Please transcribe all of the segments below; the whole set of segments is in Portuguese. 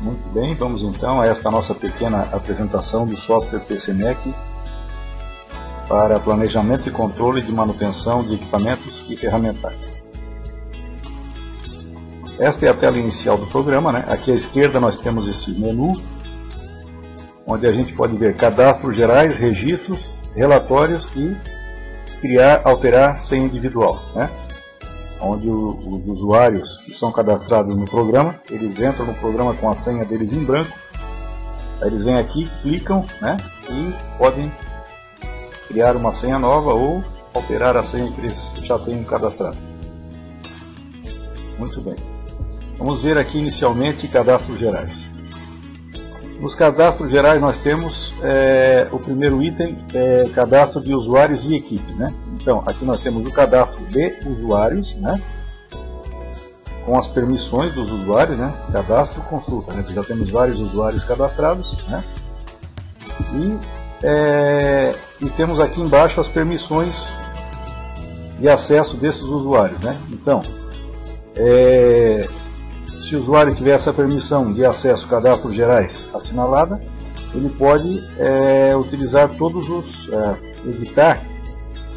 Muito bem, vamos então a esta nossa pequena apresentação do software PCMec para planejamento e controle de manutenção de equipamentos e ferramentais. Esta é a tela inicial do programa, né? Aqui à esquerda nós temos esse menu, onde a gente pode ver cadastros gerais, registros, relatórios e criar, alterar senha individual, né? Onde os usuários que são cadastrados no programa, eles entram no programa com a senha deles em branco, aí eles vêm aqui, clicam, né? E podem criar uma senha nova ou alterar a senha que eles já têm cadastrado. Muito bem. Vamos ver aqui inicialmente cadastros gerais. Nos cadastros gerais nós temos o primeiro item, cadastro de usuários e equipes, né? Então, aqui nós temos o cadastro de usuários, né? Com as permissões dos usuários, né? Cadastro, consulta, né? Já temos vários usuários cadastrados, né? E temos aqui embaixo as permissões de acesso desses usuários, né? Então, se o usuário tiver essa permissão de acesso cadastros gerais assinalada, ele pode utilizar editar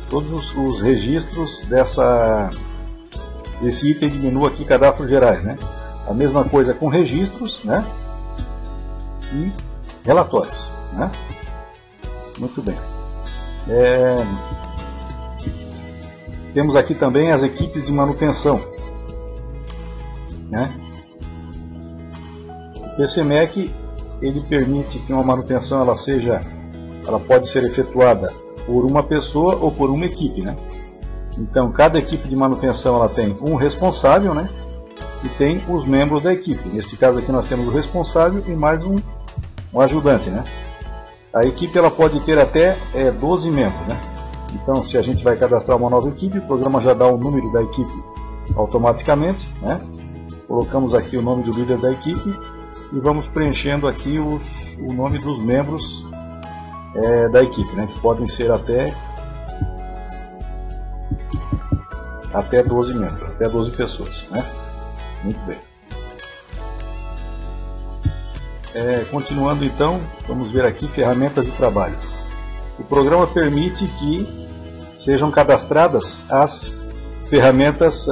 todos os registros desse item de menu aqui, cadastros gerais, né? A mesma coisa com registros, né? E relatórios, né? Muito bem. Temos aqui também as equipes de manutenção, né? O PCMec ele permite que uma manutenção ela pode ser efetuada por uma pessoa ou por uma equipe, né? Então cada equipe de manutenção ela tem um responsável, né? E tem os membros da equipe. Neste caso aqui nós temos o responsável e mais um ajudante, né? A equipe ela pode ter até 12 membros, né? Então se a gente vai cadastrar uma nova equipe, o programa já dá o número da equipe automaticamente, né? Colocamos aqui o nome do líder da equipe e vamos preenchendo aqui o nome dos membros da equipe, né? Que podem ser até 12 membros, até 12 pessoas, né? Muito bem. Continuando então, vamos ver aqui ferramentas de trabalho. O programa permite que sejam cadastradas as ferramentas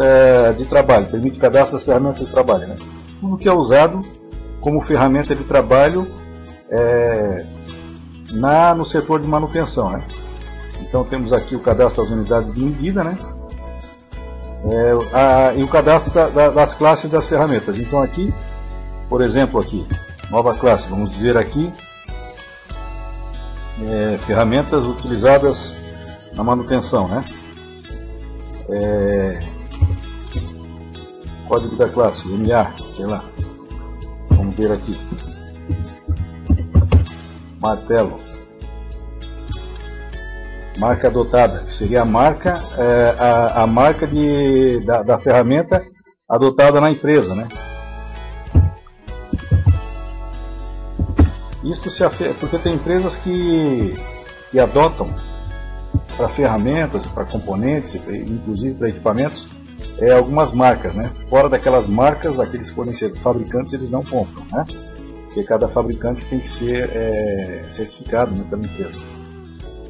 de trabalho, permite o cadastro das ferramentas de trabalho, né? Tudo que é usado como ferramenta de trabalho no setor de manutenção, né? Então temos aqui o cadastro das unidades de medida, né? E o cadastro das classes das ferramentas. Então aqui, por exemplo, aqui, nova classe, vamos dizer aqui, ferramentas utilizadas na manutenção, né? Código da classe, MA, sei lá, vamos ver aqui, martelo, marca adotada, que seria a marca, a marca da ferramenta adotada na empresa, né? Isso porque tem empresas que adotam para ferramentas, para componentes, inclusive para equipamentos, algumas marcas, né? Fora daquelas marcas, daqueles fabricantes, eles não compram, né? Porque cada fabricante tem que ser certificado, né, pela empresa.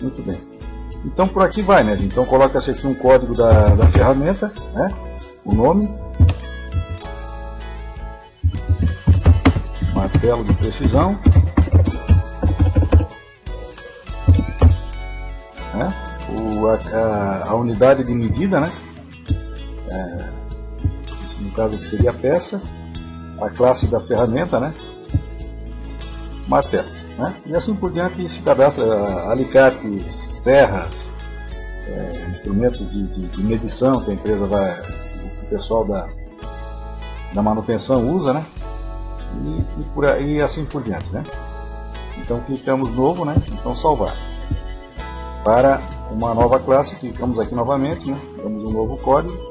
Muito bem. Então por aqui vai, né? Então coloca-se aqui um código da ferramenta, né? O nome, martelo de precisão, né? A unidade de medida, né? No caso aqui seria a peça, a classe da ferramenta, né? Martelo, né? E assim por diante se cadastra alicates, serras, instrumentos de medição que a empresa o pessoal da manutenção usa, né? E assim por diante, né? Então clicamos novo, né? Então salvar. Para uma nova classe, clicamos aqui novamente, né? Damos um novo código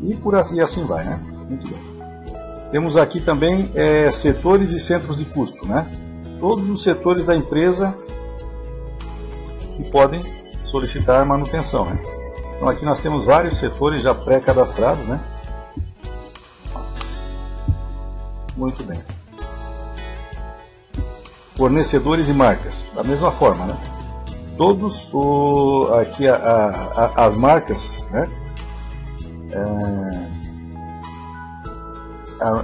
e assim vai, né? Muito bem. Temos aqui também setores e centros de custo, né? Todos os setores da empresa que podem solicitar manutenção, né? Então aqui nós temos vários setores já pré-cadastrados, né? Muito bem. Fornecedores e marcas, da mesma forma, né? Todos aqui as marcas, né?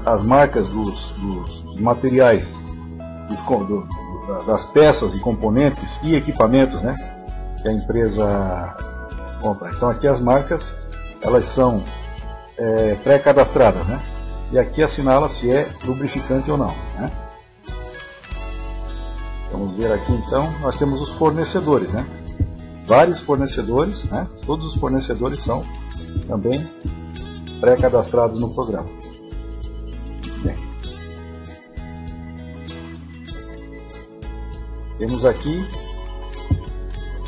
As marcas dos materiais, das peças e componentes e equipamentos, né? Que a empresa compra. Então aqui as marcas, elas são pré-cadastradas, né? E aqui assinala se é lubrificante ou não, né? Vamos ver aqui então, nós temos os fornecedores, né? Vários fornecedores, né? Todos os fornecedores são também pré-cadastrados no programa. Bem. Temos aqui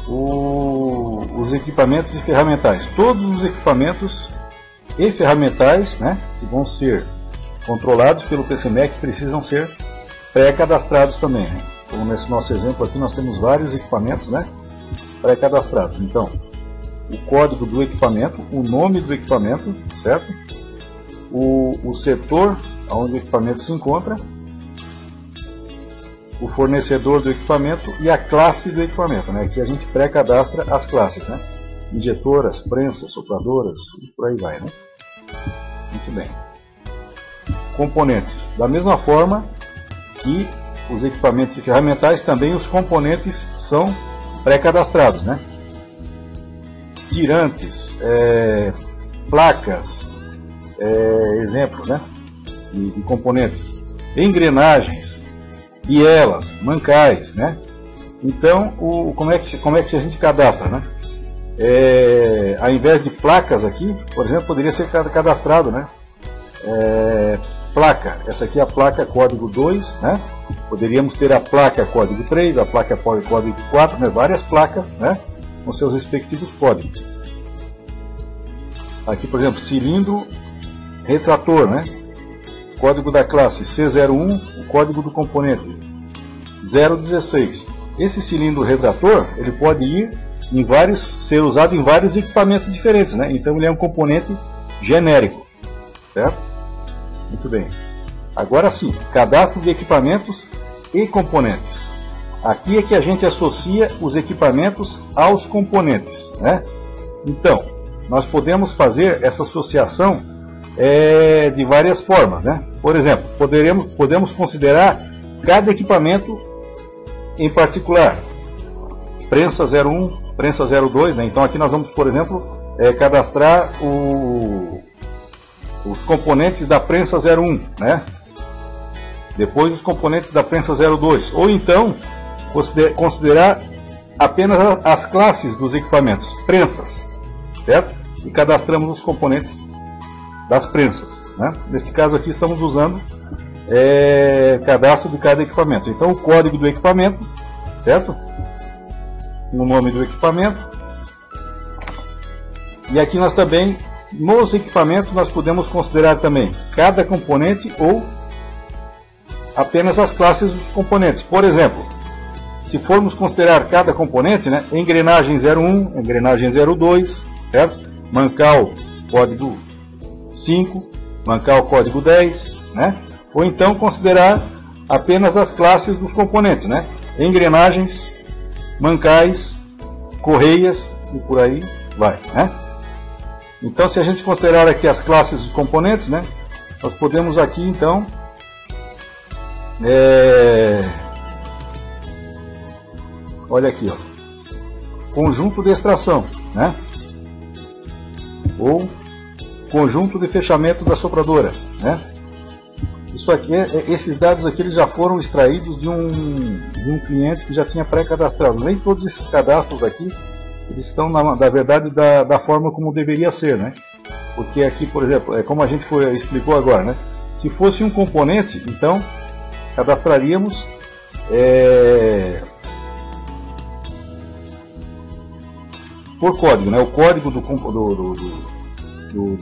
os equipamentos e ferramentais. Todos os equipamentos e ferramentais, né, que vão ser controlados pelo PCMEC precisam ser pré-cadastrados também, né? Como nesse nosso exemplo aqui nós temos vários equipamentos, né, pré-cadastrados. Então, o código do equipamento, o nome do equipamento, certo? O setor onde o equipamento se encontra, o fornecedor do equipamento e a classe do equipamento, né? Aqui a gente pré-cadastra as classes, né? Injetoras, prensas, sopradoras e por aí vai, né? Muito bem. Componentes. Da mesma forma que os equipamentos e ferramentais, também os componentes são pré-cadastrados, né? Tirantes, placas, exemplos, né? de componentes, engrenagens, bielas, mancais, né? Então, como é que a gente cadastra, né? Ao invés de placas aqui, por exemplo, poderia ser cadastrado, né? Placa, essa aqui é a placa código 2, né? Poderíamos ter a placa código 3, a placa código 4, né? Várias placas, né? Com seus respectivos códigos. Aqui, por exemplo, cilindro retrator, né? Código da classe C01, o código do componente 016. Esse cilindro retrator, ele pode ser usado em vários equipamentos diferentes, né? Então ele é um componente genérico, certo? Muito bem. Agora sim, cadastro de equipamentos e componentes. Aqui é que a gente associa os equipamentos aos componentes, né? Então, nós podemos fazer essa associação de várias formas, né? Por exemplo, podemos considerar cada equipamento em particular. Prensa 01, prensa 02, né? Então aqui nós vamos, por exemplo, cadastrar os componentes da prensa 01, né? Depois os componentes da prensa 02. Ou então, considerar apenas as classes dos equipamentos, prensas, certo? E cadastramos os componentes das prensas, né? Neste caso aqui estamos usando cadastro de cada equipamento. Então o código do equipamento, certo? O nome do equipamento. E aqui nós também, nos equipamentos, nós podemos considerar também cada componente ou apenas as classes dos componentes. Por exemplo, se formos considerar cada componente, né? Engrenagem 01, engrenagem 02, certo? Mancal, código 5, mancal, código 10, né? Ou então considerar apenas as classes dos componentes, né? Engrenagens, mancais, correias e por aí vai, né? Então, se a gente considerar aqui as classes dos componentes, né? Nós podemos aqui então olha aqui, ó, conjunto de extração, né? Ou conjunto de fechamento da sopradora, né? Isso aqui, esses dados aqui eles já foram extraídos de um cliente que já tinha pré-cadastrado. Nem todos esses cadastros aqui eles estão na verdade da forma como deveria ser, né? Porque aqui, por exemplo, como a gente explicou agora, né? Se fosse um componente, então cadastraríamos por código, né? O código do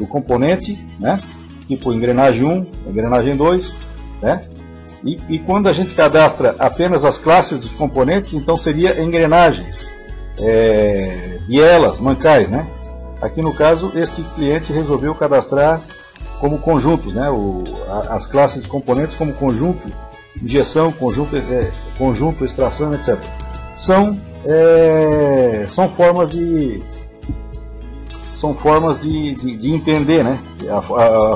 componente, né? Tipo engrenagem 1, engrenagem 2, né? E quando a gente cadastra apenas as classes dos componentes, então seria engrenagens, bielas, mancais, né? Aqui no caso, este cliente resolveu cadastrar como conjuntos, né? As classes de componentes como conjunto, injeção, conjunto, extração, etc. São formas de entender, né? A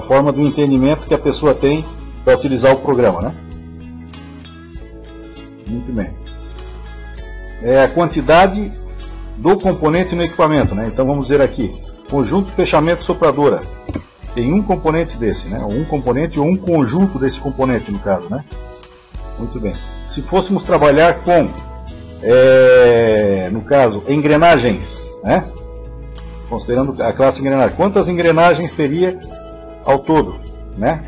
forma do entendimento que a pessoa tem para utilizar o programa, né? Muito bem. A quantidade do componente no equipamento, né? Então vamos dizer aqui, conjunto, fechamento, sopradora. Tem um componente desse, né? Um componente ou um conjunto desse componente, no caso, né? Muito bem. Se fôssemos trabalhar com, no caso, engrenagens, né? Considerando a classe engrenagem, quantas engrenagens teria ao todo, né?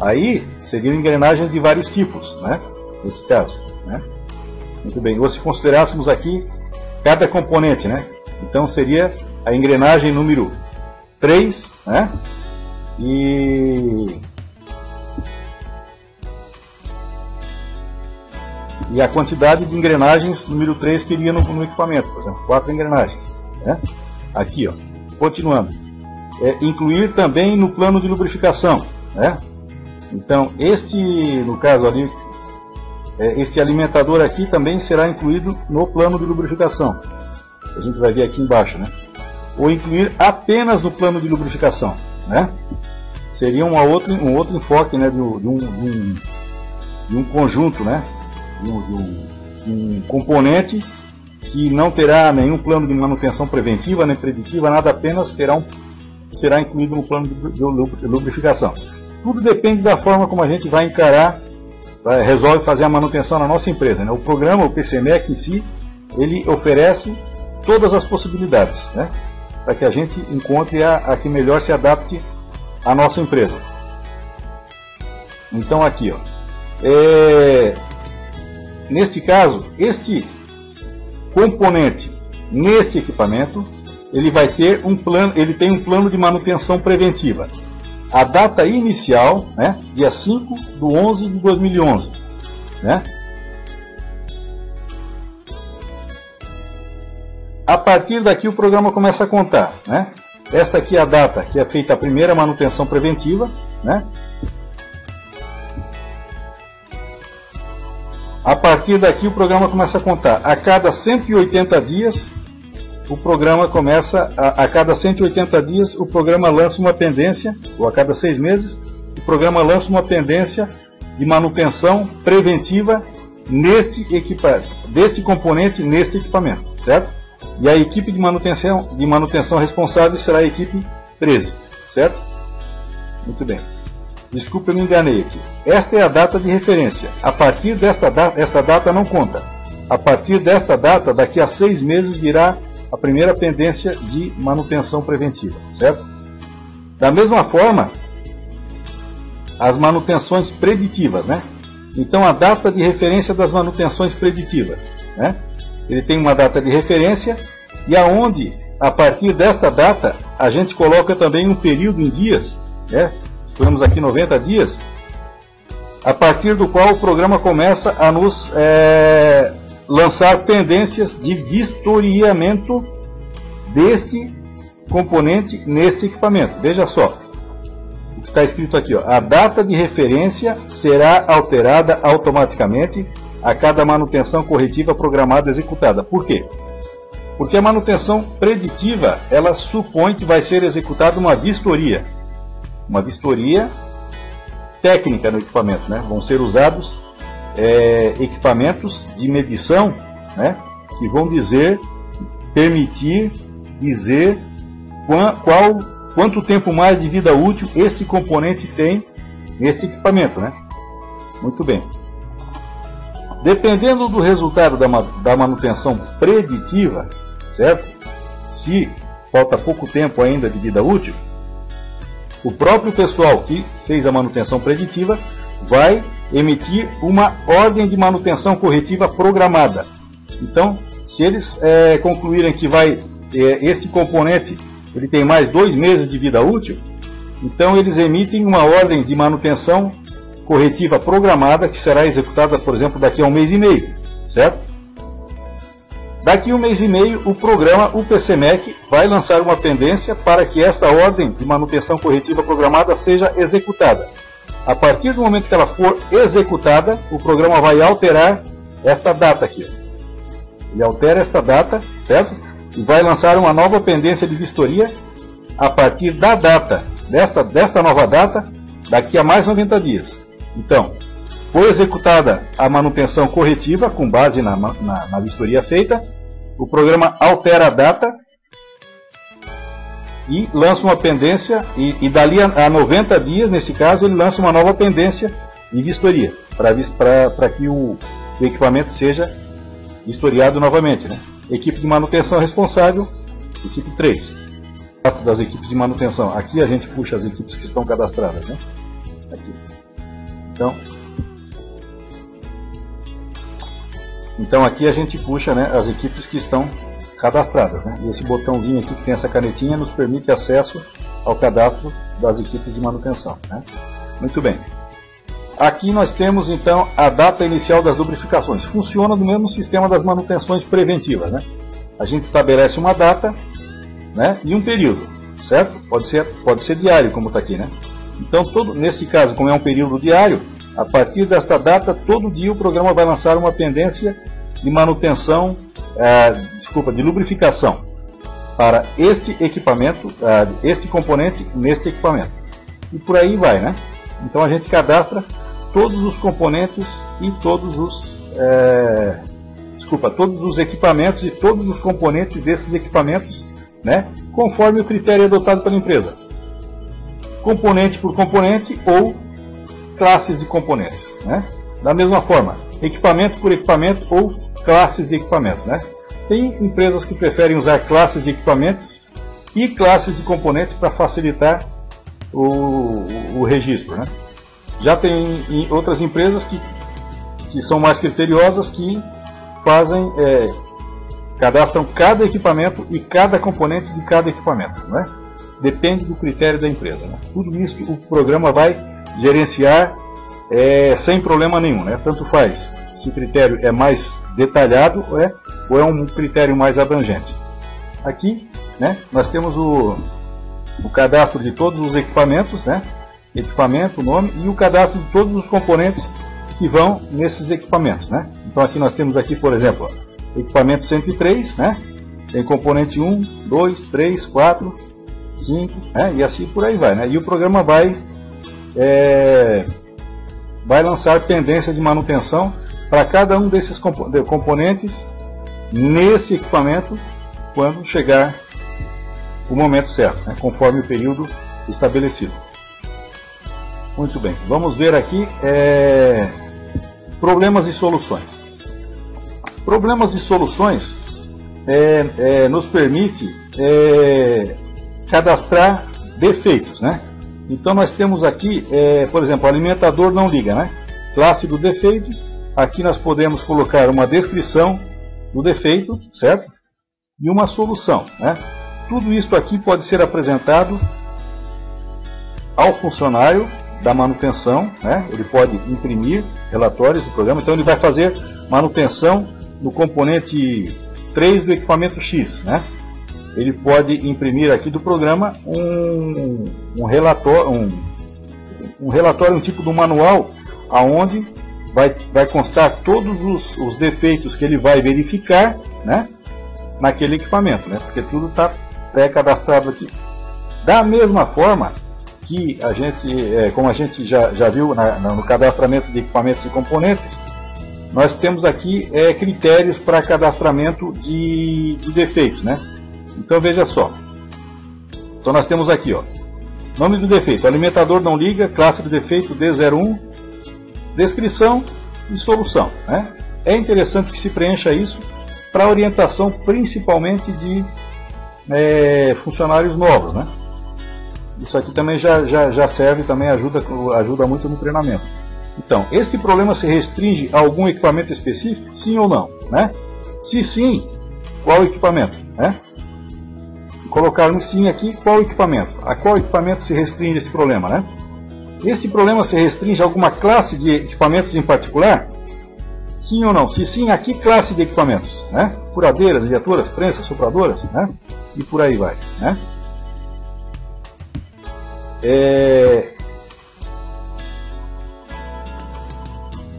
Aí seriam engrenagens de vários tipos, né? Nesse caso, né? Muito bem. Ou se considerássemos aqui cada componente, né? Então seria a engrenagem número 3, né? E a quantidade de engrenagens número 3 que iria no equipamento, por exemplo, 4 engrenagens, né? Aqui, ó, continuando. Incluir também no plano de lubrificação, né? Então, no caso ali, este alimentador aqui também será incluído no plano de lubrificação. A gente vai ver aqui embaixo, né? Ou incluir apenas no plano de lubrificação, né? Seria um outro enfoque, né? De um conjunto, né? De um componente que não terá nenhum plano de manutenção preventiva nem preditiva, nada, apenas será incluído no plano de lubrificação. Tudo depende da forma como a gente vai encarar, resolve fazer a manutenção na nossa empresa, né? O programa, o PCMEC em si, ele oferece todas as possibilidades, né? Para que a gente encontre a que melhor se adapte à nossa empresa. Então aqui, ó, neste caso, este componente neste equipamento, ele vai ter ele tem um plano de manutenção preventiva. A data inicial, né, dia 5/11/2011, né? A partir daqui o programa começa a contar, né? Esta aqui é a data que é feita a primeira manutenção preventiva, né? A partir daqui o programa começa a contar. A cada 180 dias, o programa começa, a cada 180 dias o programa lança uma pendência, ou a cada 6 meses, o programa lança uma pendência de manutenção preventiva deste componente neste equipamento, certo? E a equipe de manutenção responsável será a equipe 13, certo? Muito bem. Desculpe, eu me enganei aqui. Esta é a data de referência. A partir esta data não conta. A partir desta data, daqui a 6 meses, virá a primeira pendência de manutenção preventiva, certo? Da mesma forma, as manutenções preditivas, né? Então, a data de referência das manutenções preditivas, né? Ele tem uma data de referência e aonde, a partir desta data, a gente coloca também um período em dias, né? Temos aqui 90 dias, a partir do qual o programa começa a nos lançar pendências de vistoriamento deste componente neste equipamento. Veja só, o que está escrito aqui, ó, a data de referência será alterada automaticamente a cada manutenção corretiva programada executada. Por quê? Porque a manutenção preditiva, ela supõe que vai ser executada uma vistoria técnica no equipamento, né? Vão ser usados equipamentos de medição, né? Que vão permitir dizer quanto tempo mais de vida útil esse componente tem neste equipamento, né? Muito bem. Dependendo do resultado da manutenção preditiva, certo? Se falta pouco tempo ainda de vida útil, o próprio pessoal que fez a manutenção preditiva vai emitir uma ordem de manutenção corretiva programada. Então, se eles concluírem que este componente ele tem mais 2 meses de vida útil, então eles emitem uma ordem de manutenção corretiva programada que será executada, por exemplo, daqui a 1 mês e meio, certo? Daqui 1 mês e meio, o programa, o PCMec, vai lançar uma pendência para que esta ordem de manutenção corretiva programada seja executada. A partir do momento que ela for executada, o programa vai alterar esta data aqui. Ele altera esta data, certo? E vai lançar uma nova pendência de vistoria a partir da data, desta nova data, daqui a mais 90 dias. Então, foi executada a manutenção corretiva com base na vistoria feita, o programa altera a data e lança uma pendência, e dali a 90 dias, nesse caso, ele lança uma nova pendência de vistoria, para que o equipamento seja vistoriado novamente, né? Equipe de manutenção responsável, equipe 3. Das equipes de manutenção. Aqui a gente puxa as equipes que estão cadastradas, né? Aqui. Então aqui a gente puxa, né, as equipes que estão cadastradas, né? E esse botãozinho aqui que tem essa canetinha nos permite acesso ao cadastro das equipes de manutenção, né? Muito bem. Aqui nós temos então a data inicial das lubrificações. Funciona no mesmo sistema das manutenções preventivas, né? A gente estabelece uma data, né, e um período, certo? Pode ser diário, como está aqui, né? Então, nesse caso, como é um período diário, a partir desta data, todo dia o programa vai lançar uma pendência de manutenção, de lubrificação para este equipamento, este componente neste equipamento. E por aí vai, né? Então a gente cadastra todos os componentes e todos os equipamentos e todos os componentes desses equipamentos, né, conforme o critério adotado pela empresa. Componente por componente ou classes de componentes, né? Da mesma forma, equipamento por equipamento ou classes de equipamentos, né? Tem empresas que preferem usar classes de equipamentos e classes de componentes para facilitar o registro, né? Já tem outras empresas que são mais criteriosas, que fazem, cadastram cada equipamento e cada componente de cada equipamento, né? Depende do critério da empresa, né? Tudo isso que o programa vai gerenciar sem problema nenhum, né? Tanto faz se o critério é mais detalhado ou é um critério mais abrangente. Aqui, né, nós temos o cadastro de todos os equipamentos, né? Equipamento, nome, e o cadastro de todos os componentes que vão nesses equipamentos, né? Então aqui nós temos aqui, por exemplo, equipamento 103, né? Tem componente 1, 2, 3, 4, 5, né? E assim por aí vai, né? E o programa vai lançar pendência de manutenção para cada um desses componentes nesse equipamento quando chegar o momento certo, né? Conforme o período estabelecido. Muito bem, vamos ver aqui problemas e soluções. Problemas e soluções nos permite cadastrar defeitos, né? Então nós temos aqui, por exemplo, alimentador não liga, né? Classe do defeito. Aqui nós podemos colocar uma descrição do defeito, certo? E uma solução, né? Tudo isso aqui pode ser apresentado ao funcionário da manutenção, né? Ele pode imprimir relatórios do programa, então ele vai fazer manutenção no componente 3 do equipamento X, né? Ele pode imprimir aqui do programa um relatório, um tipo de manual, aonde vai constar todos os defeitos que ele vai verificar, né, naquele equipamento, né? Porque tudo está pré-cadastrado aqui. Da mesma forma que a gente, como a gente já viu no cadastramento de equipamentos e componentes, nós temos aqui critérios para cadastramento de defeitos, né? Então veja só. Então nós temos aqui, ó, nome do defeito, alimentador não liga, classe do defeito D01, descrição e solução, né? É interessante que se preencha isso para orientação principalmente de funcionários novos, né? Isso aqui também já serve, também ajuda muito no treinamento. Então, este problema se restringe a algum equipamento específico? Sim ou não, né? Se sim, qual equipamento, né? Se colocarmos sim aqui, qual equipamento? A qual equipamento se restringe esse problema, né? Este problema se restringe a alguma classe de equipamentos em particular? Sim ou não? Se sim, a que classe de equipamentos? Né? Furadeiras, injetoras, prensas, sopradoras, né? E por aí vai. Né?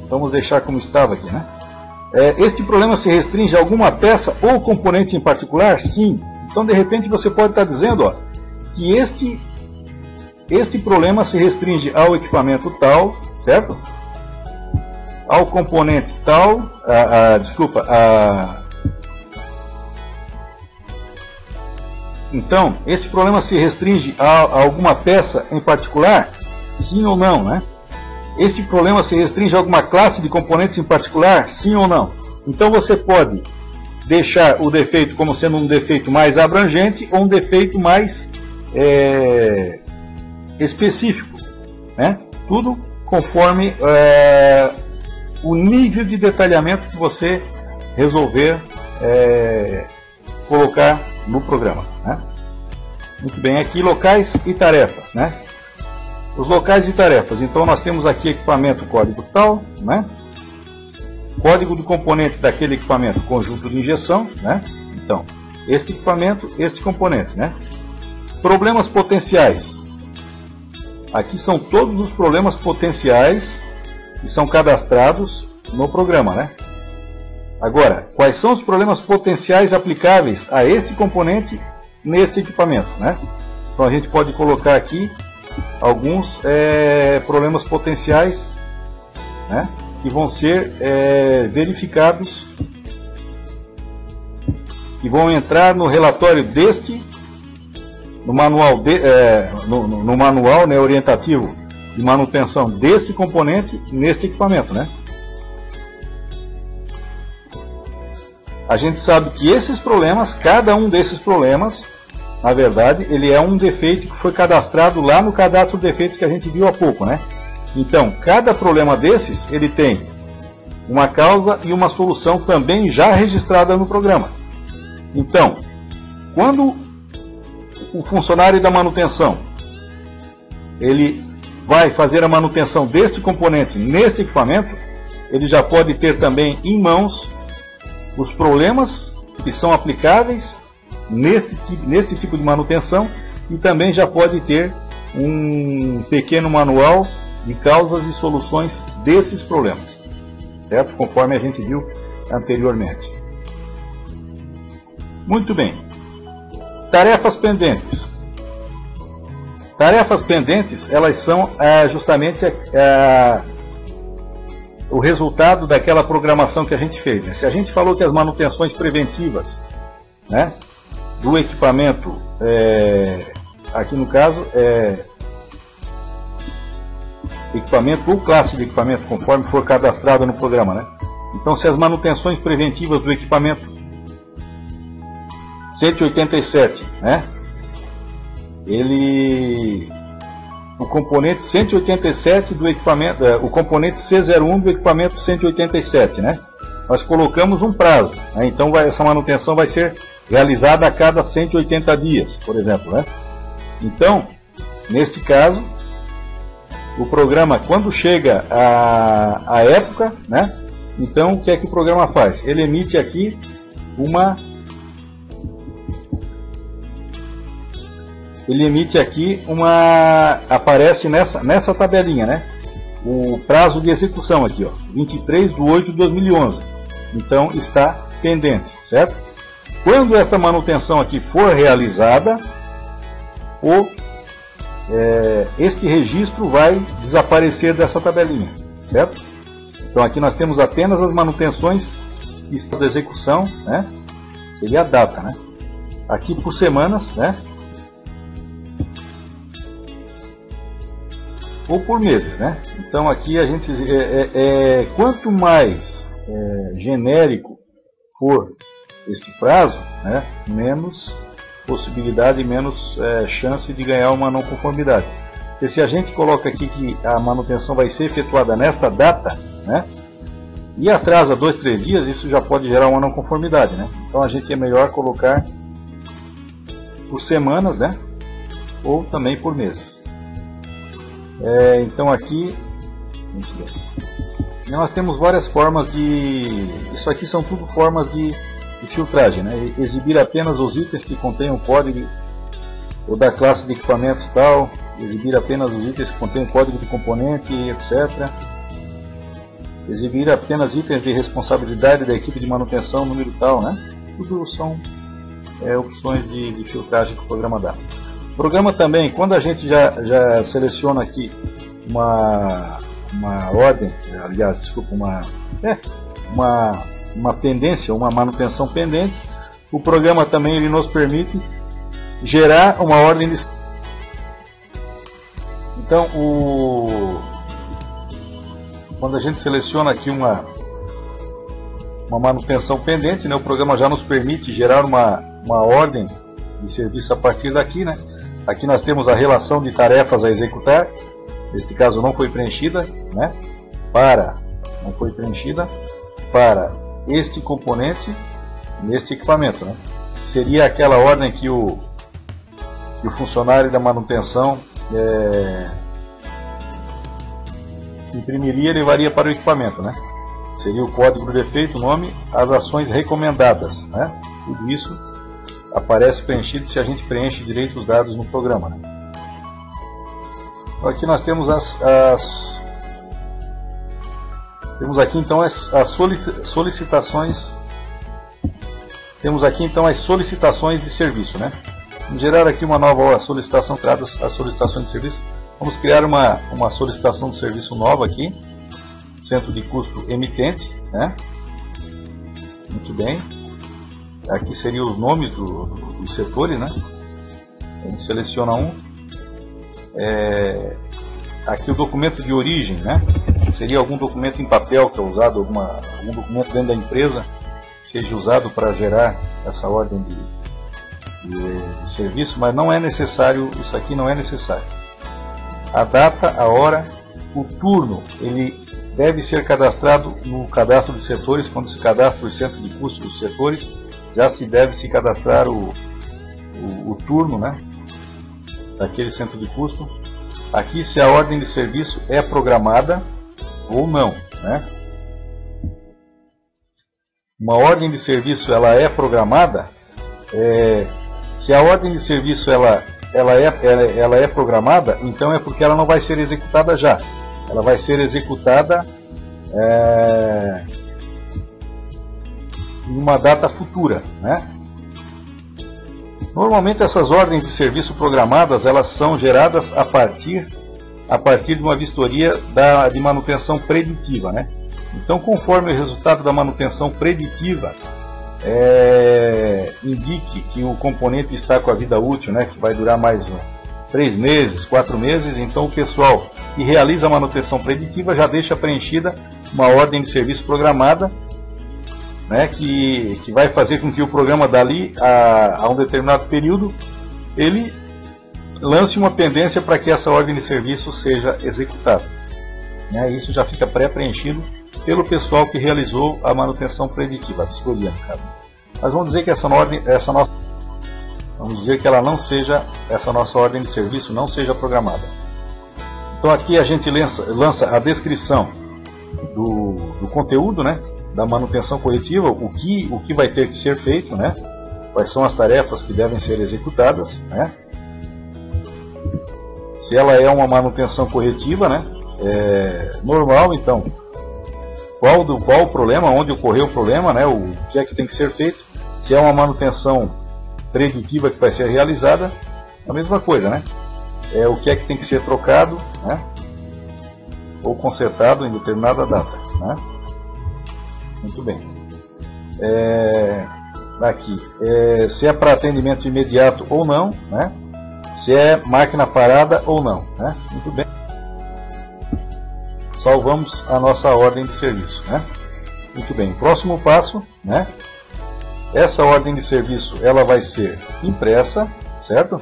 Vamos deixar como estava aqui. Né? Este problema se restringe a alguma peça ou componente em particular? Sim. Então, de repente, você pode estar dizendo, ó, que este problema se restringe ao equipamento tal, certo? Ao componente tal, Então, esse problema se restringe a alguma peça em particular? Sim ou não, né? Este problema se restringe a alguma classe de componentes em particular? Sim ou não? Então você pode deixar o defeito como sendo um defeito mais abrangente ou um defeito mais específico, né? Tudo conforme o nível de detalhamento que você resolver colocar no programa. Né? Muito bem, aqui locais e tarefas. Né? Os locais e tarefas, então nós temos aqui equipamento código tal, né? Código do componente daquele equipamento, conjunto de injeção, né? Então, este equipamento, este componente. Né? Problemas potenciais. Aqui são todos os problemas potenciais que são cadastrados no programa. Né? Agora, quais são os problemas potenciais aplicáveis a este componente neste equipamento? Né? Então a gente pode colocar aqui alguns problemas potenciais, né, que vão ser verificados, que vão entrar no relatório no manual, no manual, né, orientativo de manutenção desse componente neste equipamento. Né? A gente sabe que esses problemas, cada um desses problemas, na verdade, ele é um defeito que foi cadastrado lá no cadastro de defeitos que a gente viu há pouco. Né? Então, cada problema desses, ele tem uma causa e uma solução também já registrada no programa. Então, quando o funcionário da manutenção ele vai fazer a manutenção deste componente neste equipamento, ele já pode ter também em mãos os problemas que são aplicáveis neste tipo de manutenção, e também já pode ter um pequeno manual de causas e soluções desses problemas, certo? Conforme a gente viu anteriormente. Muito bem. Tarefas pendentes. Tarefas pendentes, elas são justamente o resultado daquela programação que a gente fez. Né? Se a gente falou que as manutenções preventivas, né, do equipamento, aqui no caso, equipamento ou classe de equipamento, conforme for cadastrado no programa. Né? Então, se as manutenções preventivas do equipamento 187, né, o componente 187 do equipamento, o componente C01 do equipamento 187, né, nós colocamos um prazo. Né, então, essa manutenção vai ser realizada a cada 180 dias, por exemplo. Né? Então, neste caso, o programa, quando chega a época, né, então o que é que o programa faz? Ele emite aqui aparece nessa tabelinha, né, o prazo de execução aqui, ó, 23/8/2011. Então está pendente, certo? Quando esta manutenção aqui for realizada, este registro vai desaparecer dessa tabelinha, certo? Então aqui nós temos apenas as manutenções de execução, né? Seria a data, né? Aqui por semanas, né? Ou por meses, né? Então aqui a gente quanto mais genérico for este prazo, né, menos possibilidade, menos chance de ganhar uma não conformidade. Porque se a gente coloca aqui que a manutenção vai ser efetuada nesta data, né, e atrasa 2, 3 dias, isso já pode gerar uma não conformidade. Né? Então a gente é melhor colocar por semanas, né, ou também por meses. Então aqui, E nós temos várias formas de... Isso aqui são tudo formas de filtragem, né? Exibir apenas os itens que contêm o código ou da classe de equipamentos tal, exibir apenas os itens que contêm o código de componente, etc. Exibir apenas itens de responsabilidade da equipe de manutenção, número tal, né? Tudo são opções de filtragem que o programa dá. O programa também, quando a gente já seleciona aqui uma ordem, aliás, desculpa, uma pendência, uma manutenção pendente, o programa também ele nos permite gerar uma ordem de... Então, quando a gente seleciona aqui uma manutenção pendente, né, o programa já nos permite gerar uma ordem de serviço a partir daqui, né? Aqui nós temos a relação de tarefas a executar, neste caso não foi preenchida, né? Não foi preenchida para este componente neste equipamento, né? Seria aquela ordem que o funcionário da manutenção imprimiria e levaria para o equipamento, né? Seria o código do defeito, o nome, as ações recomendadas, né? Tudo isso aparece preenchido se a gente preenche direito os dados no programa, né? Então, aqui nós temos temos aqui então as solicitações. Temos aqui então as solicitações de serviço, né? Vamos gerar aqui uma nova solicitação, as solicitações de serviço. Vamos criar uma solicitação de serviço nova aqui, centro de custo emitente, né? Muito bem. Aqui seriam os nomes dos setores, né? A gente seleciona um. Aqui o documento de origem, né? Seria algum documento em papel que é usado, algum documento dentro da empresa que seja usado para gerar essa ordem de serviço, mas não é necessário, isso aqui não é necessário. A data, a hora, o turno, ele deve ser cadastrado no cadastro de setores. Quando se cadastra o centro de custo dos setores, já se deve se cadastrar o turno, né, daquele centro de custo. Aqui se a ordem de serviço é programada ou não, né? Uma ordem de serviço ela é programada, se a ordem de serviço ela é programada, então é porque ela não vai ser executada já. Ela vai ser executada em uma data futura, né? Normalmente essas ordens de serviço programadas elas são geradas a partir de uma vistoria de manutenção preditiva, né? Então, conforme o resultado da manutenção preditiva indique que o componente está com a vida útil, né, que vai durar mais 3 meses, 4 meses, então o pessoal que realiza a manutenção preditiva já deixa preenchida uma ordem de serviço programada, né, que vai fazer com que o programa dali a um determinado período ele lance uma pendência para que essa ordem de serviço seja executada, né? Isso já fica pré-preenchido pelo pessoal que realizou a manutenção preditiva, a vistoria, no caso. Mas vamos dizer que essa nossa ordem de serviço não seja programada. Então aqui a gente lança a descrição do conteúdo, né, da manutenção corretiva, o que vai ter que ser feito, né, quais são as tarefas que devem ser executadas, né, se ela é uma manutenção corretiva, né, normal, então qual o problema, onde ocorreu o problema, né, o que é que tem que ser feito. Se é uma manutenção preditiva que vai ser realizada, a mesma coisa, né, o que é que tem que ser trocado, né, ou consertado em determinada data, né. Muito bem. Aqui, se é para atendimento imediato ou não, né, se é máquina parada ou não, né. Muito bem. Salvamos a nossa ordem de serviço, né? Muito bem. Próximo passo, né? Essa ordem de serviço ela vai ser impressa, certo?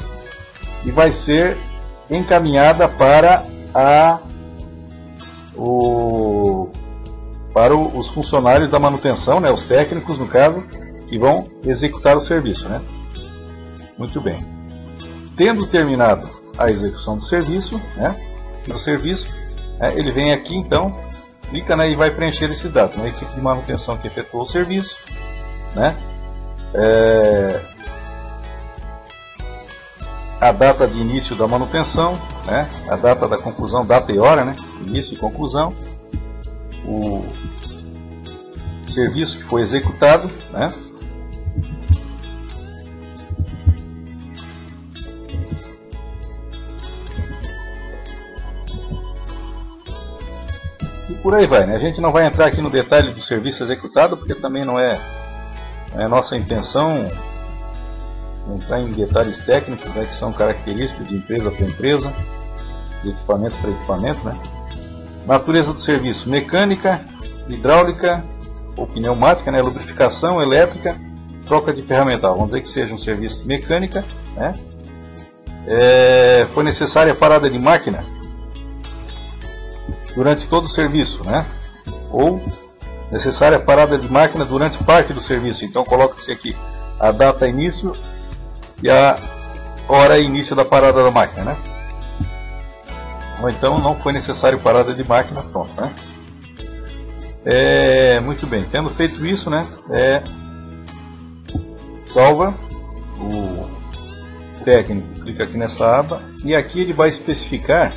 E vai ser encaminhada para os funcionários da manutenção, né? Os técnicos, no caso, que vão executar o serviço, né? Muito bem. Tendo terminado a execução do serviço, né? Do serviço, ele vem aqui então clica, né, e vai preencher esses dados. Uma equipe de manutenção que efetuou o serviço, né, a data de início da manutenção, né, a data da conclusão, data e hora, né, início e conclusão, o serviço que foi executado, né, e por aí vai, né? A gente não vai entrar aqui no detalhe do serviço executado, porque também não é nossa intenção entrar em detalhes técnicos, né, que são características de empresa para empresa, de equipamento para equipamento, né? Natureza do serviço: mecânica, hidráulica ou pneumática, né? Lubrificação, elétrica, troca de ferramental. Vamos dizer que seja um serviço de mecânica, né? Foi necessária a parada de máquina durante todo o serviço, né? Ou necessária a parada de máquina durante parte do serviço. Então coloca-se aqui a data início e a hora início da parada da máquina, né? Ou então não foi necessário parada de máquina, pronto, né? Muito bem, tendo feito isso, né? Salva o técnico, clica aqui nessa aba e aqui ele vai especificar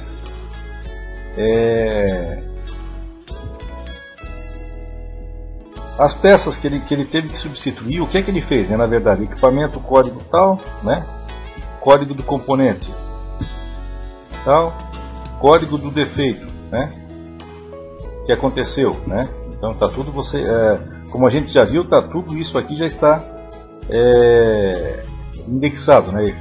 as peças que ele teve que substituir. O que é que ele fez, né? Na verdade, equipamento, código tal, né? Código do componente tal, código do defeito, né? Que aconteceu, né? Então tá tudo como a gente já viu, tá tudo isso aqui já está indexado, né?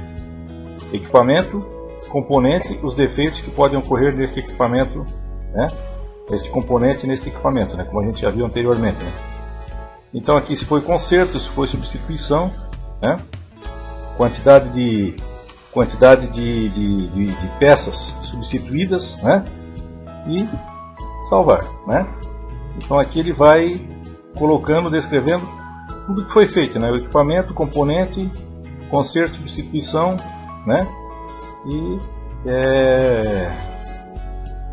Equipamento, componente, os defeitos que podem ocorrer neste equipamento, né? Este componente neste equipamento, né? Como a gente já viu anteriormente, né? Então aqui se foi conserto, se foi substituição, né? Quantidade de peças substituídas, né? E salvar, né? Então aqui ele vai colocando, descrevendo tudo que foi feito, né? O equipamento, componente, conserto, substituição, né? E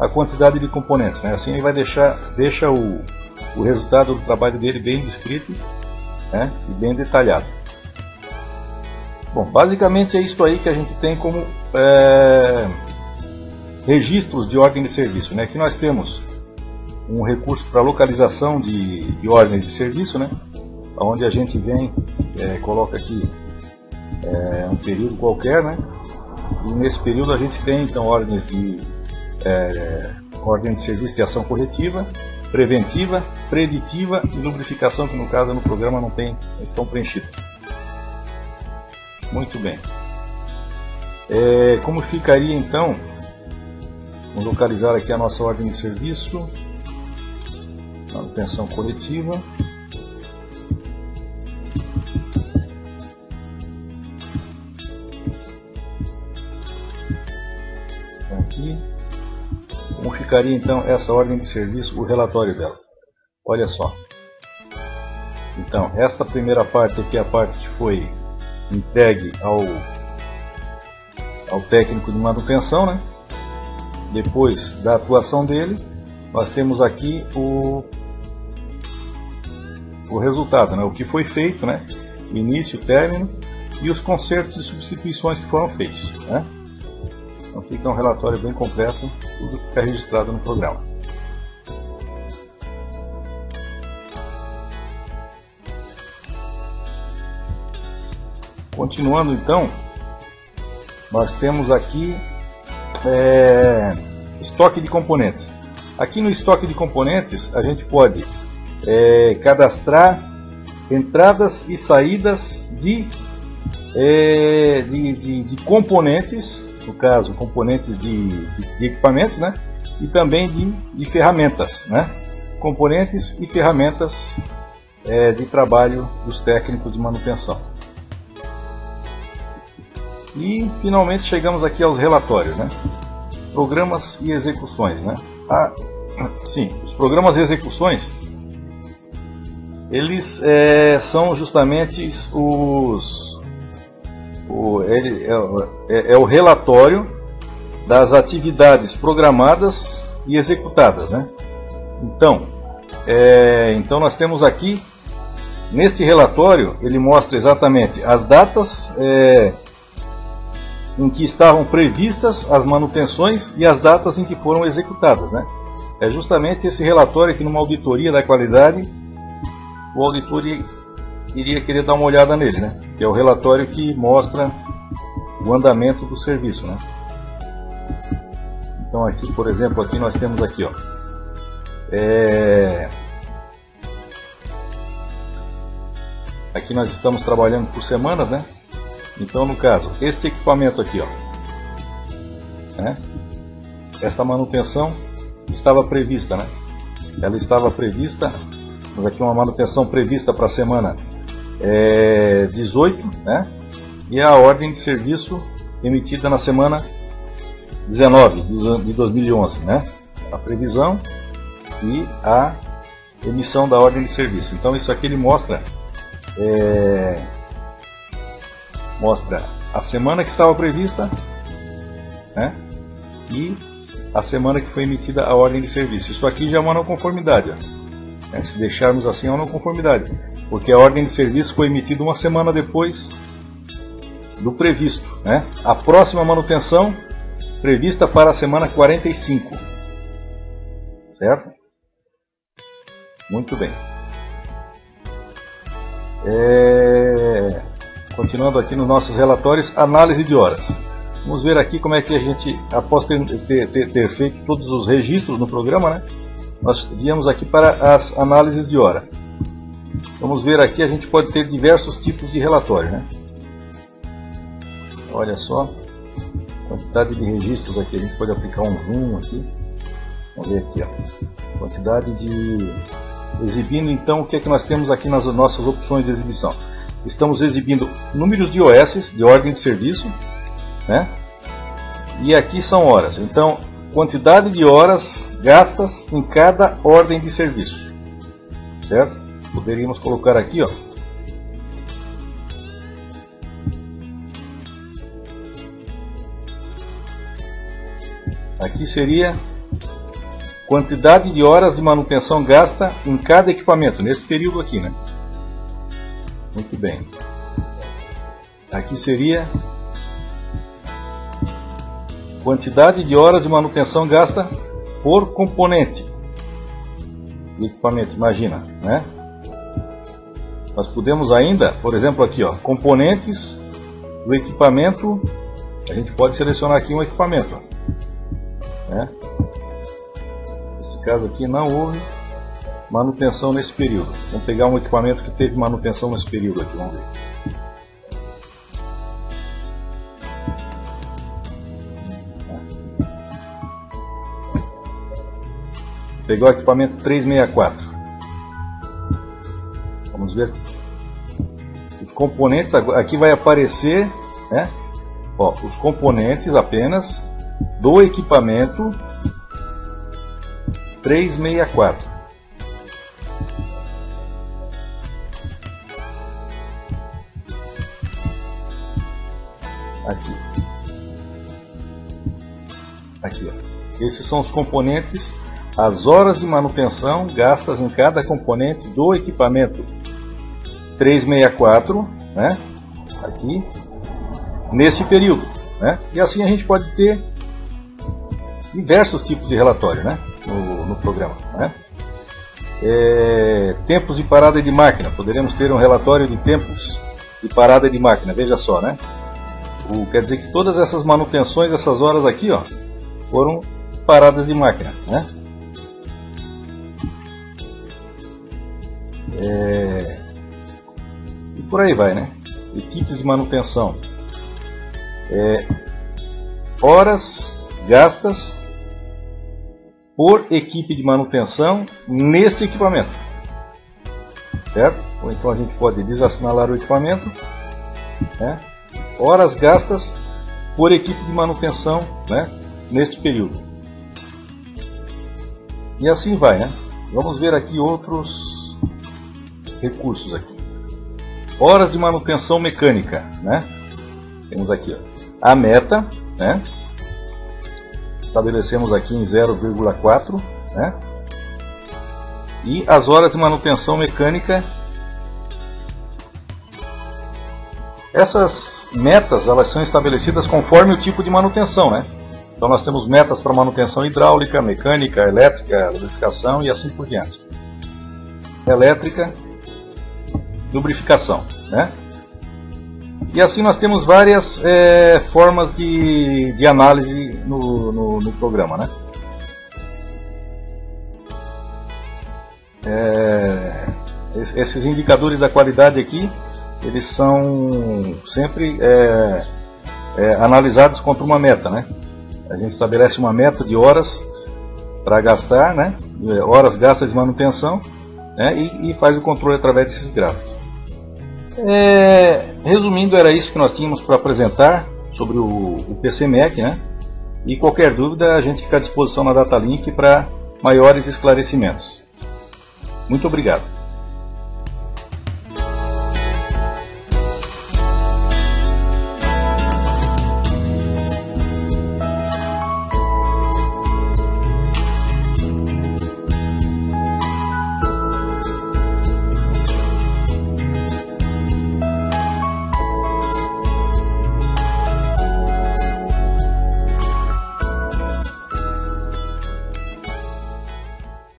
a quantidade de componentes, né? Assim ele vai deixa o resultado do trabalho dele bem descrito, né? E bem detalhado. Bom, basicamente é isso aí que a gente tem como registros de ordem de serviço, né? Aqui nós temos um recurso para localização de ordens de serviço, né? Onde a gente vem, coloca aqui um período qualquer, né? E nesse período a gente tem então ordem de serviço de ação corretiva, preventiva, preditiva e lubrificação, que no caso no programa não estão preenchidos. Muito bem. Como ficaria então? Vamos localizar aqui a nossa ordem de serviço, manutenção coletiva. Aqui. Como ficaria então essa ordem de serviço, o relatório dela? Olha só. Então, esta primeira parte aqui é a parte que foi entregue ao técnico de manutenção, né? Depois da atuação dele, nós temos aqui o resultado, né? O que foi feito, né? Início, término e os consertos e substituições que foram feitos, né? Então fica um relatório bem completo, tudo que fica registrado no programa. Continuando então, nós temos aqui estoque de componentes. Aqui no estoque de componentes a gente pode cadastrar entradas e saídas de componentes, no caso componentes de equipamentos, né? E também de ferramentas, né? Componentes e ferramentas de trabalho dos técnicos de manutenção. E finalmente chegamos aqui aos relatórios, né? Programas e execuções, né? Sim, os programas e execuções, eles são justamente o relatório das atividades programadas e executadas, né? Então nós temos aqui, neste relatório, ele mostra exatamente as datas em que estavam previstas as manutenções e as datas em que foram executadas, né? É justamente esse relatório que, numa auditoria da qualidade, o auditor iria querer dar uma olhada nele, né? Que é o relatório que mostra o andamento do serviço, né? Então aqui, por exemplo, aqui nós temos aqui, ó, aqui nós estamos trabalhando por semanas, né? Então, no caso, este equipamento aqui, ó, né? Esta manutenção estava prevista, né? Ela estava prevista, mas aqui uma manutenção prevista para a semana 18, né? E a ordem de serviço emitida na semana 19 de 2011, né? A previsão e a emissão da ordem de serviço. Então isso aqui ele mostra a semana que estava prevista, né? E a semana que foi emitida a ordem de serviço. Isso aqui já é uma não conformidade, né? Se deixarmos assim é uma não conformidade, porque a ordem de serviço foi emitida uma semana depois do previsto, né? A próxima manutenção prevista para a semana 45, certo? Muito bem. Continuando aqui nos nossos relatórios, análise de horas. Vamos ver aqui como é que a gente, após ter feito todos os registros no programa, né, nós viemos aqui para as análises de hora. Vamos ver aqui, a gente pode ter diversos tipos de relatório, né? Olha só, quantidade de registros aqui, a gente pode aplicar um zoom aqui. Vamos ver aqui, ó, quantidade de... Exibindo então o que é que nós temos aqui nas nossas opções de exibição. Estamos exibindo números de OS, de ordem de serviço, né? E aqui são horas. Então, quantidade de horas gastas em cada ordem de serviço, certo? Poderíamos colocar aqui, ó, aqui seria quantidade de horas de manutenção gasta em cada equipamento, nesse período aqui, né? Muito bem. Aqui seria quantidade de horas de manutenção gasta por componente do equipamento, imagina, né? Nós podemos ainda, por exemplo aqui, ó, componentes do equipamento, a gente pode selecionar aqui um equipamento, ó, né? Nesse caso aqui não houve manutenção nesse período. Vamos pegar um equipamento que teve manutenção nesse período aqui, vamos ver. Pegou o equipamento 364. Vamos ver os componentes. Aqui vai aparecer, né? Ó, os componentes apenas do equipamento 364. Aqui, ó. Esses são os componentes, as horas de manutenção gastas em cada componente do equipamento 364, né? Aqui, nesse período, né? E assim a gente pode ter diversos tipos de relatório, né? No programa, né? Tempos de parada de máquina. Poderemos ter um relatório de tempos de parada de máquina. Veja só, né? Quer dizer que todas essas manutenções, essas horas aqui, ó, foram paradas de máquina, né? E por aí vai, né? Equipes de manutenção, horas gastas por equipe de manutenção neste equipamento, certo? Ou então a gente pode desassinalar o equipamento, né? Horas gastas por equipe de manutenção, né? Neste período. E assim vai, né? Vamos ver aqui outros recursos aqui. Horas de manutenção mecânica, né? Temos aqui, ó, a meta, né? Estabelecemos aqui em 0,4, né? E as horas de manutenção mecânica. Essas metas elas são estabelecidas conforme o tipo de manutenção, né? Então nós temos metas para manutenção hidráulica, mecânica, elétrica, lubrificação e assim por diante. Elétrica, lubrificação, né? E assim nós temos várias formas de análise no programa, né? Esses indicadores da qualidade aqui, eles são sempre analisados contra uma meta, né? A gente estabelece uma meta de horas para gastar, né? Horas gastas de manutenção, né? E faz o controle através desses gráficos. Resumindo, era isso que nós tínhamos para apresentar sobre o PCMec, né? E qualquer dúvida a gente fica à disposição na DataLink para maiores esclarecimentos. Muito obrigado.